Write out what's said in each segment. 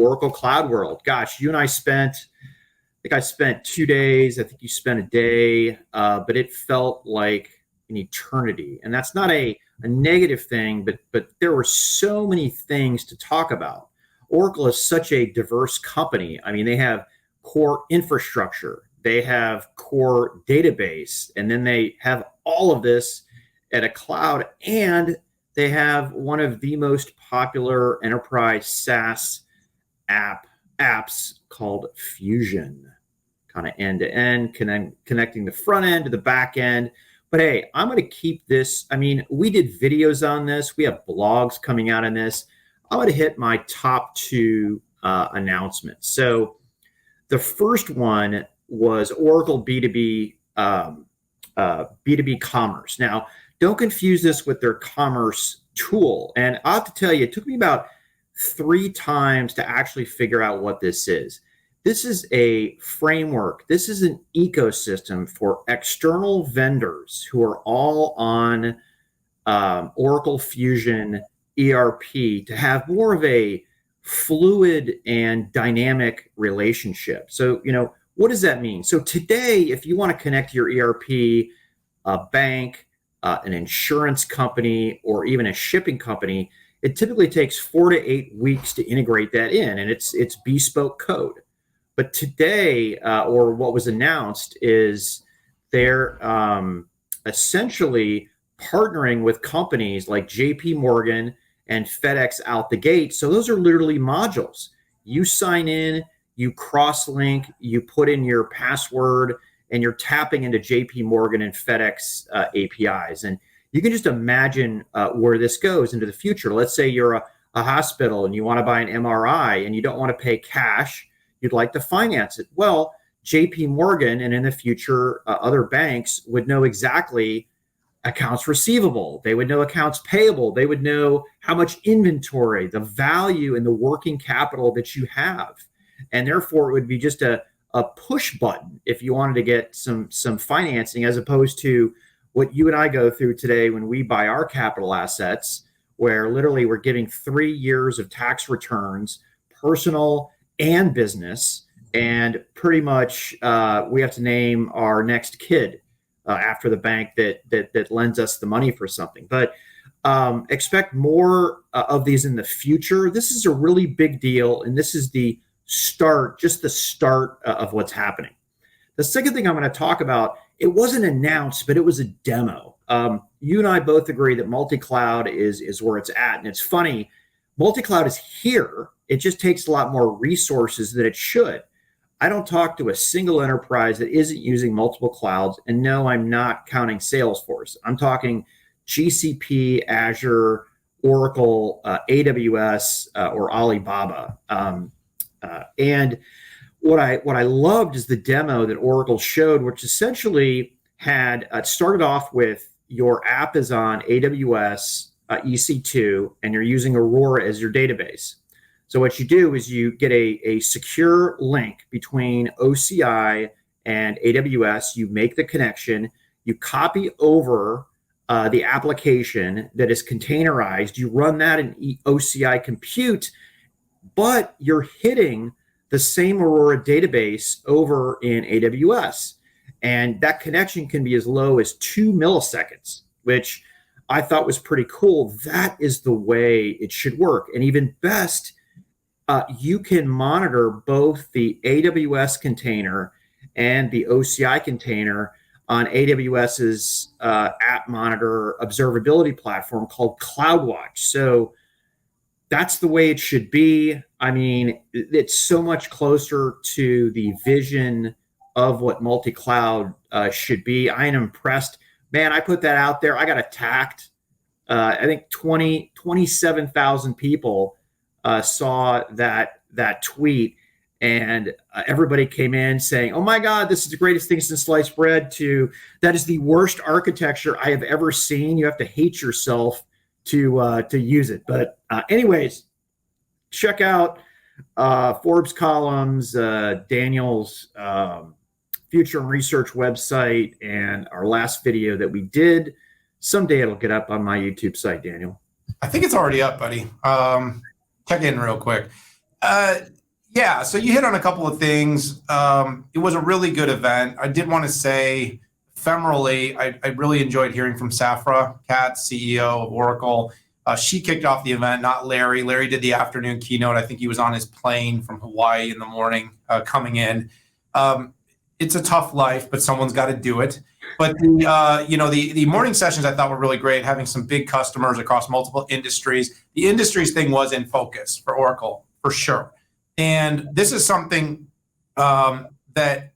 Oracle CloudWorld. Gosh, you and I spent, I think I spent 2 days. I think you spent a day, but it felt like an eternity. And that's not a negative thing, but there were so many things to talk about. Oracle is such a diverse company. I mean, they have core infrastructure, they have core database, and then they have all of this at a cloud, and they have one of the most popular enterprise SaaS apps called Fusion, kind of end to end, connecting the front end to the back end. But hey, I'm going to keep this. I mean, we did videos on this. We have blogs coming out on this. I'm going to hit my top two announcements. So the first one was Oracle B2B B2B commerce. Now, don't confuse this with their commerce tool. And I have to tell you, it took me about 3 times to actually figure out what this is. This is a framework. This is an ecosystem for external vendors who are all on Oracle Fusion ERP to have more of a fluid and dynamic relationship. So, what does that mean? So today, if you want to connect your ERP, a bank, an insurance company, or even a shipping company, it typically takes 4 to 8 weeks to integrate that in, and it's bespoke code. But today, or what was announced, is they're essentially partnering with companies like JP Morgan and FedEx out the gate. So those are literally modules. You sign in, you cross-link, you put in your password, and you're tapping into JP Morgan and FedEx APIs. And you can just imagine where this goes into the future. Let's say you're a hospital and you want to buy an MRI and you don't want to pay cash. You'd like to finance it. Well, JP Morgan and in the future, other banks would know exactly accounts receivable. They would know accounts payable. They would know how much inventory, the value and the working capital that you have. And therefore, it would be just a push button if you wanted to get some financing, as opposed to what you and I go through today when we buy our capital assets, where literally we're giving 3 years of tax returns, personal and business, and pretty much we have to name our next kid after the bank that lends us the money for something. But expect more of these in the future. This is a really big deal, and this is the start, just the start of what's happening. The second thing I'm going to talk about, it wasn't announced, but it was a demo. You and I both agree that multi-cloud is where it's at. And it's funny, multi-cloud is here. It just takes a lot more resources than it should. I don't talk to a single enterprise that isn't using multiple clouds. And no, I'm not counting Salesforce. I'm talking GCP, Azure, Oracle, AWS, or Alibaba. And what I loved is the demo that Oracle showed, which essentially had started off with your app is on AWS EC2, and you're using Aurora as your database. So what you do is you get a secure link between OCI and AWS. You make the connection. You copy over the application that is containerized. You run that in OCI Compute, but you're hitting the same Aurora database over in AWS. And that connection can be as low as 2 milliseconds, which I thought was pretty cool. That is the way it should work. And even best, you can monitor both the AWS container and the OCI container on AWS's app monitor observability platform called CloudWatch. So that's the way it should be. I mean, it's so much closer to the vision of what multi-cloud should be. I am impressed. Man, I put that out there. I got attacked. I think 27,000 people saw that tweet, and everybody came in saying, "Oh my God, this is the greatest thing since sliced bread," to "that is the worst architecture I have ever seen. You have to hate yourself to use it." But anyways, check out Forbes columns, Daniel's Future and Research website, and our last video that we did. Someday it'll get up on my YouTube site, Daniel. I think it's already up, buddy. Check in real quick. Yeah, so you hit on a couple of things. It was a really good event. I did want to say, ephemerally, I really enjoyed hearing from Safra Katz, CEO of Oracle. She kicked off the event, not Larry. Larry did the afternoon keynote. I think he was on his plane from Hawaii in the morning coming in. It's a tough life, but someone's got to do it. But the morning sessions I thought were really great, having some big customers across multiple industries. The industries thing was in focus for Oracle, for sure. And this is something that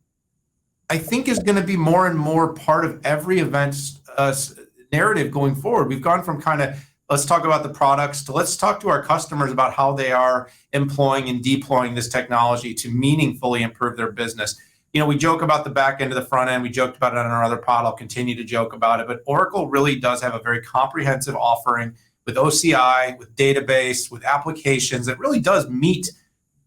I think is going to be more and more part of every event's narrative going forward. We've gone from kind of, let's talk about the products, to let's talk to our customers about how they are employing and deploying this technology to meaningfully improve their business. We joke about the back end to the front end. We joked about it on our other pod. I'll continue to joke about it. But Oracle really does have a very comprehensive offering with OCI, with database, with applications that really does meet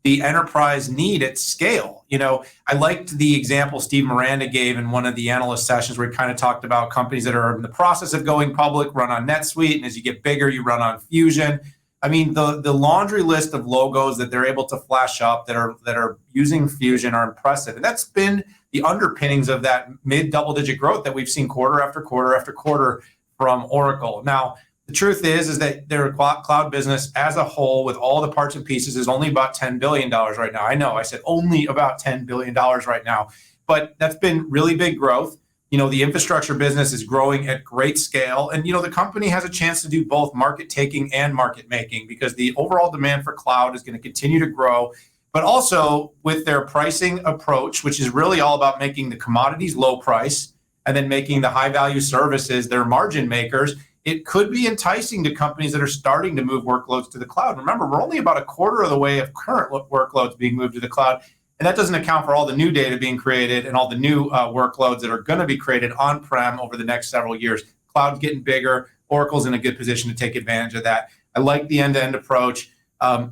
the enterprise need at scale. I liked the example Steve Miranda gave in one of the analyst sessions where he kind of talked about companies that are in the process of going public, run on NetSuite, and as you get bigger, you run on Fusion. I mean, the laundry list of logos that they're able to flash up that are using Fusion are impressive. And that's been the underpinnings of that mid double-digit growth that we've seen quarter after quarter after quarter from Oracle. Now, the truth is that their cloud business as a whole, with all the parts and pieces, is only about $10 billion right now. I know I said only about $10 billion right now, but that's been really big growth. The infrastructure business is growing at great scale. And, the company has a chance to do both market taking and market making, because the overall demand for cloud is going to continue to grow. But also with their pricing approach, which is really all about making the commodities low price and then making the high value services their margin makers, it could be enticing to companies that are starting to move workloads to the cloud. Remember, we're only about a quarter of the way of current workloads being moved to the cloud. And that doesn't account for all the new data being created and all the new workloads that are going to be created on-prem over the next several years. Cloud's getting bigger. Oracle's in a good position to take advantage of that. I like the end-to-end approach. I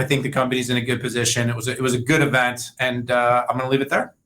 think the company's in a good position. It was a good event, and I'm going to leave it there.